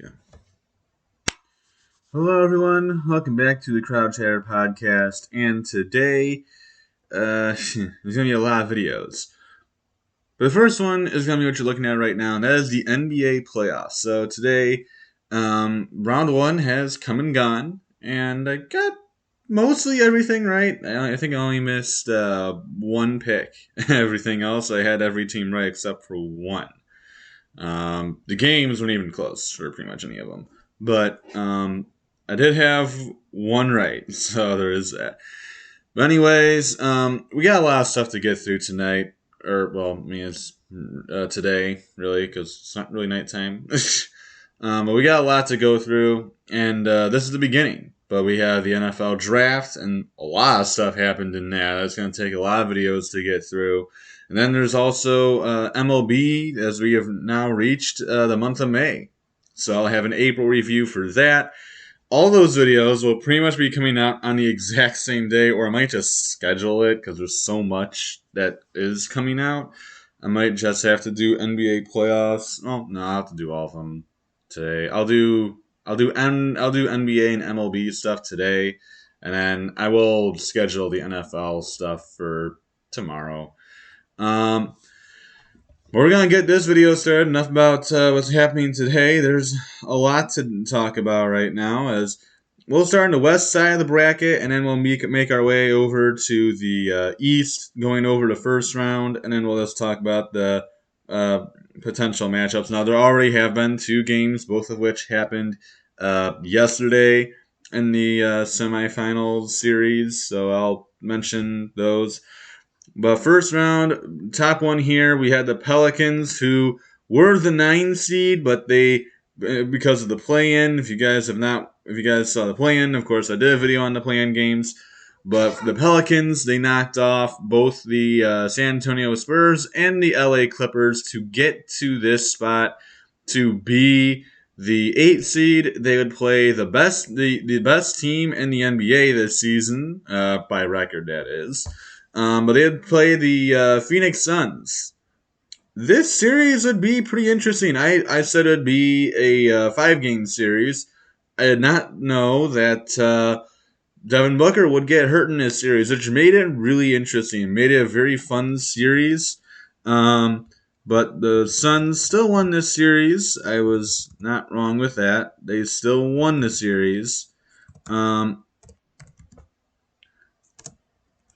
Let's go. Hello, everyone. Welcome back to the Crowd Chatter podcast. And today, there's going to be a lot of videos. But the first one is going to be what you're looking at right now, and that is the NBA playoffs. So today, round one has come and gone, and I got mostly everything right. I think I only missed one pick. Everything else, I had every team right except for one. The games weren't even close for pretty much any of them. But I did have one right, so there is that. But anyways, we got a lot of stuff to get through tonight. It's today, really, because it's not really nighttime. But we got a lot to go through, and this is the beginning. But we have the NFL draft, and a lot of stuff happened in that. It's going to take a lot of videos to get through. And then there's also MLB, as we have now reached the month of May. So I'll have an April review for that. All those videos will pretty much be coming out on the exact same day, or I might just schedule it because there's so much that is coming out. I might just have to do NBA playoffs. Oh no, I'll have to do all of them today. I'll do NBA and MLB stuff today, and then I will schedule the NFL stuff for tomorrow. We're going to get this video started. Enough about what's happening today. There's a lot to talk about right now, as we'll start on the west side of the bracket, and then we'll make our way over to the east, going over the first round, and then we'll just talk about the potential matchups. Now, there already have been two games, both of which happened yesterday in the semifinals series, so I'll mention those. But first round, top one here, we had the Pelicans, who were the 9 seed, but they, because of the play-in, if you guys saw the play-in, of course I did a video on the play-in games, but the Pelicans, they knocked off both the San Antonio Spurs and the LA Clippers to get to this spot to be the 8 seed. They would play the best team in the NBA this season, by record that is. But they'd play the Phoenix Suns. This series would be pretty interesting. I said it'd be a 5-game series. I did not know that Devin Booker would get hurt in this series, which made it really interesting. Made it a very fun series. But the Suns still won this series. I was not wrong with that. They still won the series.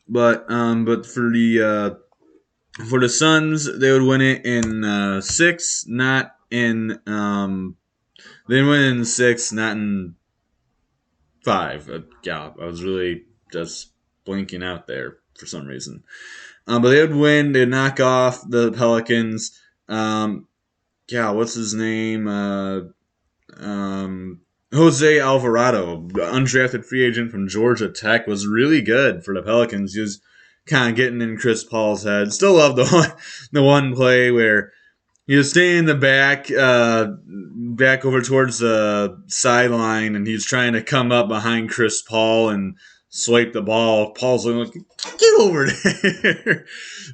But for the Suns, they would win it in 6, not in they win it in 6, not in 5. I was really just blinking out there for some reason. But they would win. They'd knock off the Pelicans. What's his name? Jose Alvarado, undrafted free agent from Georgia Tech, was really good for the Pelicans. He was kind of getting in Chris Paul's head. Still love the one play where he was staying in the back over towards the sideline, and he's trying to come up behind Chris Paul and swipe the ball. Paul's like, get over there.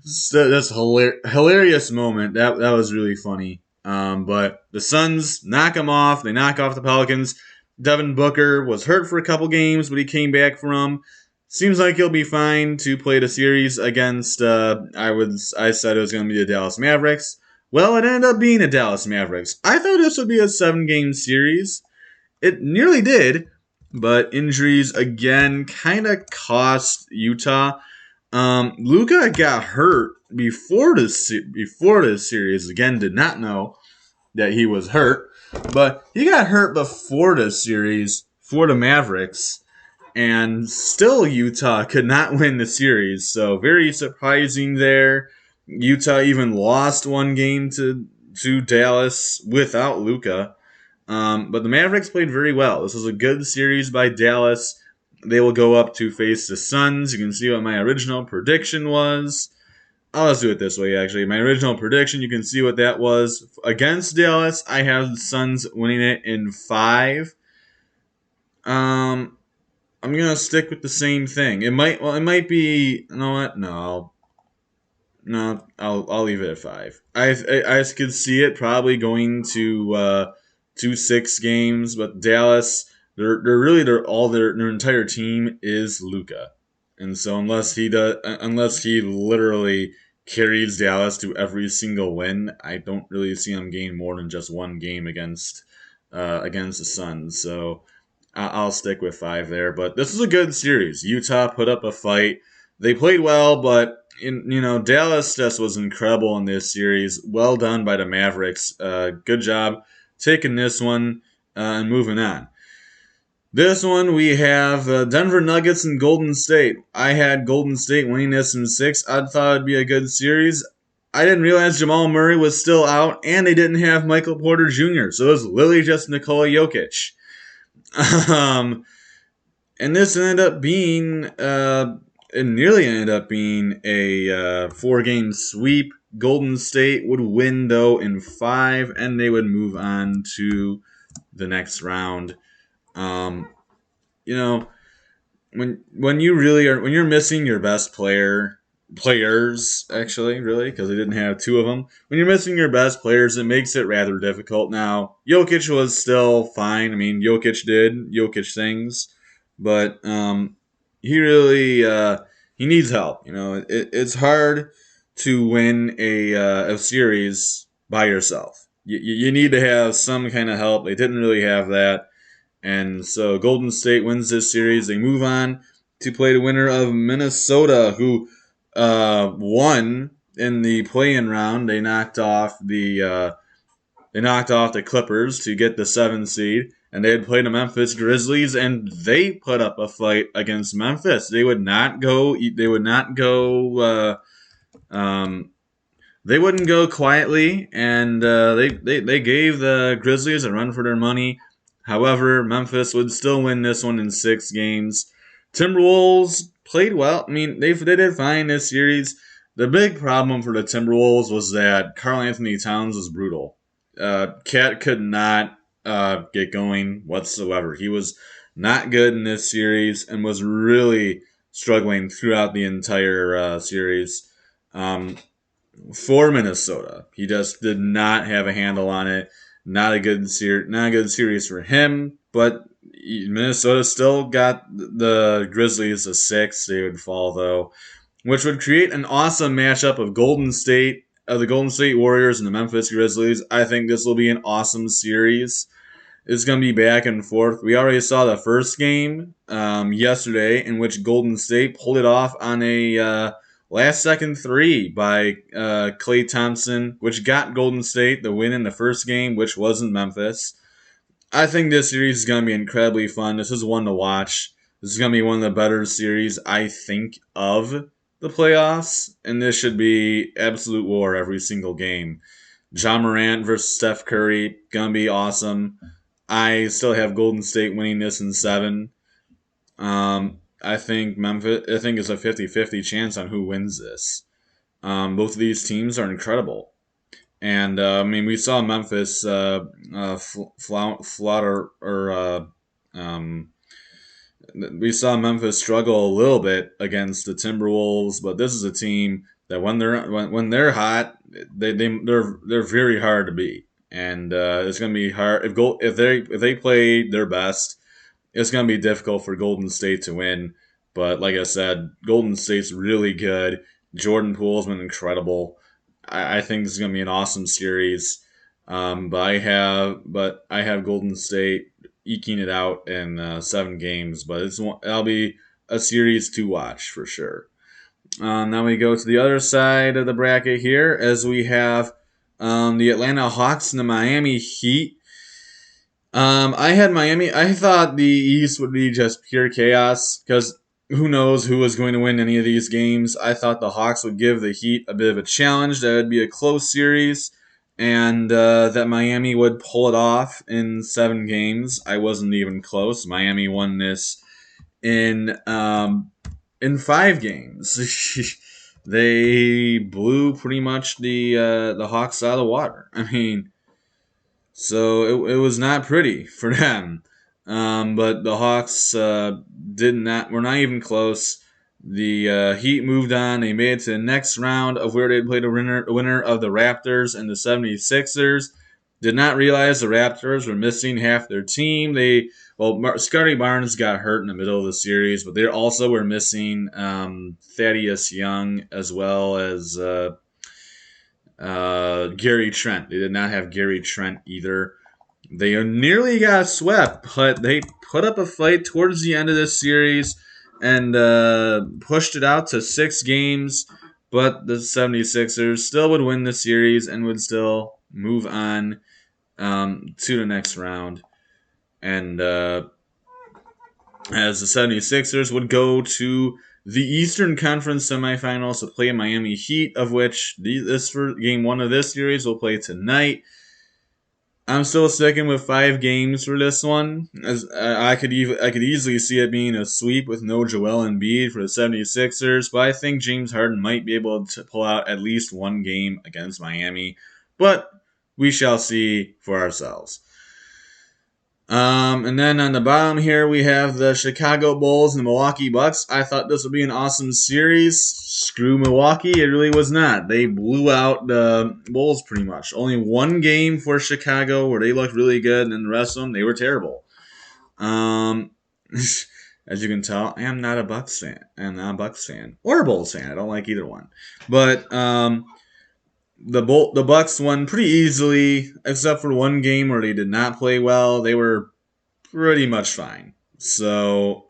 So that's a hilarious moment. That was really funny. But the Suns knock them off. They knock off the Pelicans. Devin Booker was hurt for a couple games, but he came back from. Seems like he'll be fine to play the series against. I said it was going to be the Dallas Mavericks. Well, it ended up being the Dallas Mavericks. I thought this would be a 7-game series. It nearly did, but injuries again kind of cost Utah. Luka got hurt before the series. Again, did not know that he was hurt, but he got hurt before the series for the Mavericks, and still Utah could not win the series. So very surprising there. Utah even lost one game to Dallas without Luka. But the Mavericks played very well. This was a good series by Dallas. They will go up to face the Suns. You can see what my original prediction was. Let's do it this way, actually. My original prediction, you can see what that was. Against Dallas, I have the Suns winning it in 5. I'm going to stick with the same thing. It might be, you know what? No, I'll leave it at 5. I could see it probably going to 2-6 games, but Dallas, their entire team is Luka, and so unless he literally carries Dallas to every single win, I don't really see him gain more than just one game against the Suns. So I'll stick with 5 there. But this is a good series. Utah put up a fight. They played well, but Dallas just was incredible in this series. Well done by the Mavericks. Good job taking this one and moving on. This one we have Denver Nuggets and Golden State. I had Golden State winning this in 6. I thought it'd be a good series. I didn't realize Jamal Murray was still out, and they didn't have Michael Porter Jr., so it was literally just Nikola Jokic. And this nearly ended up being a 4-game sweep. Golden State would win, though, in 5, and they would move on to the next round. When you're missing your best players, actually, really, because they didn't have 2 of them. When you're missing your best players, it makes it rather difficult. Now, Jokic was still fine. I mean, Jokic did Jokic things, but he needs help. It's hard to win a series by yourself. You need to have some kind of help. They didn't really have that. And so Golden State wins this series. They move on to play the winner of Minnesota, who won in the play-in round. They knocked off the Clippers to get the 7th seed, and they had played the Memphis Grizzlies, and they put up a fight against Memphis. They would not go. They wouldn't go quietly, and they gave the Grizzlies a run for their money. However, Memphis would still win this one in 6 games. Timberwolves played well. I mean, they did fine this series. The big problem for the Timberwolves was that Karl Anthony Towns was brutal. Cat could not get going whatsoever. He was not good in this series and was really struggling throughout the entire series. For Minnesota, he just did not have a handle on it. Not a good series for him, but Minnesota still got the Grizzlies a 6. They would fall, though, which would create an awesome matchup of the Golden State Warriors and the Memphis Grizzlies. I think this will be an awesome series. It's going to be back and forth. We already saw the first game yesterday, in which Golden State pulled it off on a last-second 3 by Klay Thompson, which got Golden State the win in the first game, which was in Memphis. I think this series is going to be incredibly fun. This is one to watch. This is going to be one of the better series, I think, of the playoffs, and this should be absolute war every single game. Ja Morant versus Steph Curry, going to be awesome. I still have Golden State winning this in 7. I think it's a 50-50 chance on who wins this. Both of these teams are incredible. And, we saw Memphis we saw Memphis struggle a little bit against the Timberwolves, but this is a team that when they're hot, they're very hard to beat. And it's going to be hard if they play their best. It's going to be difficult for Golden State to win, but like I said, Golden State's really good. Jordan Poole's been incredible. I think this is going to be an awesome series. But I have Golden State eking it out in 7 games. But it'll be a series to watch for sure. Now we go to the other side of the bracket here, as we have the Atlanta Hawks and the Miami Heat. I had Miami. I thought the East would be just pure chaos because who knows who was going to win any of these games. I thought the Hawks would give the Heat a bit of a challenge. That would be a close series, and that Miami would pull it off in 7 games. I wasn't even close. Miami won this in 5 games. They blew pretty much the Hawks out of the water. So it was not pretty for them. But the Hawks were not even close. The Heat moved on. They made it to the next round of where they played the winner of the Raptors and the 76ers. did not realize the Raptors were missing half their team. Scotty Barnes got hurt in the middle of the series, but they also were missing Thaddeus Young as well as Gary Trent. They did not have Gary Trent either. They nearly got swept, but they put up a fight towards the end of this series and pushed it out to 6 games. But the 76ers still would win the series and would still move on to the next round. And as the 76ers would go to the Eastern Conference Semifinals to play Miami Heat, of which this for game 1 of this series will play tonight. I'm still sticking with 5 games for this one. As I could easily see it being a sweep with no Joel Embiid for the 76ers, but I think James Harden might be able to pull out at least one game against Miami. But we shall see for ourselves. And then on the bottom here, we have the Chicago Bulls and the Milwaukee Bucks. I thought this would be an awesome series. Screw Milwaukee. It really was not. They blew out the Bulls pretty much. Only one game for Chicago where they looked really good, and then the rest of them, they were terrible. As you can tell, I am not a Bucks fan. I am not a Bucks fan. Or a Bulls fan. I don't like either one. But the Bucks won pretty easily, except for one game where they did not play well. They were pretty much fine. So,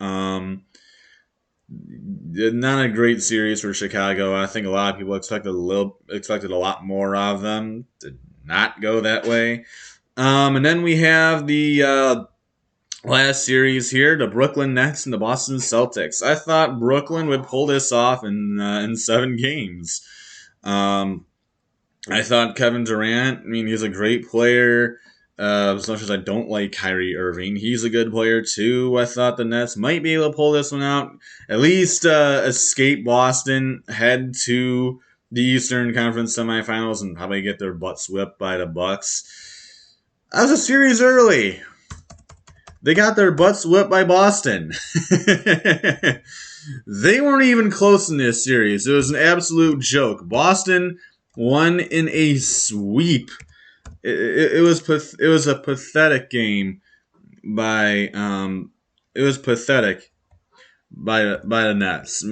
not a great series for Chicago. I think a lot of people expected a lot more of them. Did not go that way. And then we have the last series here, the Brooklyn Nets and the Boston Celtics. I thought Brooklyn would pull this off in 7 games. I thought Kevin Durant, he's a great player. As much as I don't like Kyrie Irving, he's a good player too. I thought the Nets might be able to pull this one out. At least escape Boston, head to the Eastern Conference Semifinals, and probably get their butts whipped by the Bucks. That was a series early. They got their butts whipped by Boston. They weren't even close in this series. It was an absolute joke. Boston won in a sweep. It was a pathetic game by the Nets.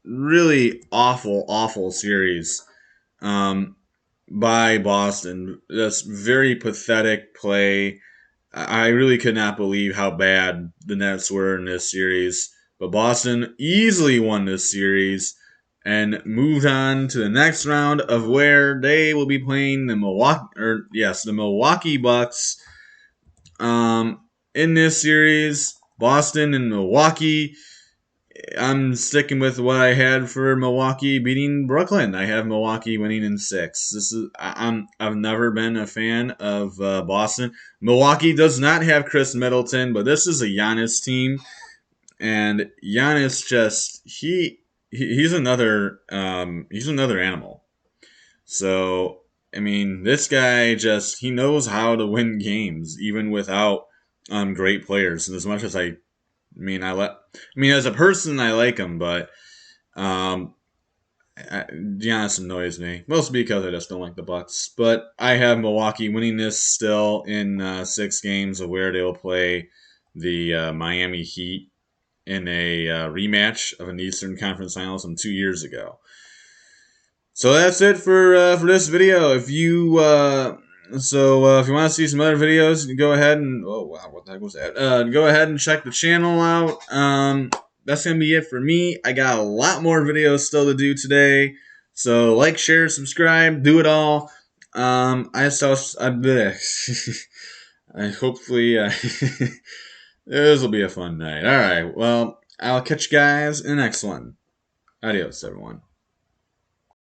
Really awful series by Boston. Just very pathetic play. I really could not believe how bad the Nets were in this series. But Boston easily won this series and moved on to the next round of where they will be playing the Milwaukee Bucks. In this series, Boston and Milwaukee. I'm sticking with what I had for Milwaukee beating Brooklyn. I have Milwaukee winning in 6. I've never been a fan of Boston. Milwaukee does not have Chris Middleton, but this is a Giannis team, and Giannis he's another animal. So this guy he knows how to win games even without great players. And as much as as a person I like him, but Giannis annoys me, mostly because I just don't like the Bucks. But I have Milwaukee winning this still in 6 games of where they will play the Miami Heat in a rematch of an Eastern Conference Finals from 2 years ago. So that's it for this video. If you if you want to see some other videos, go ahead and what the heck was that? Go ahead and check the channel out. That's gonna be it for me. I got a lot more videos still to do today. So like, share, subscribe, do it all. Hopefully this will be a fun night. All right. Well, I'll catch you guys in the next one. Adios, everyone.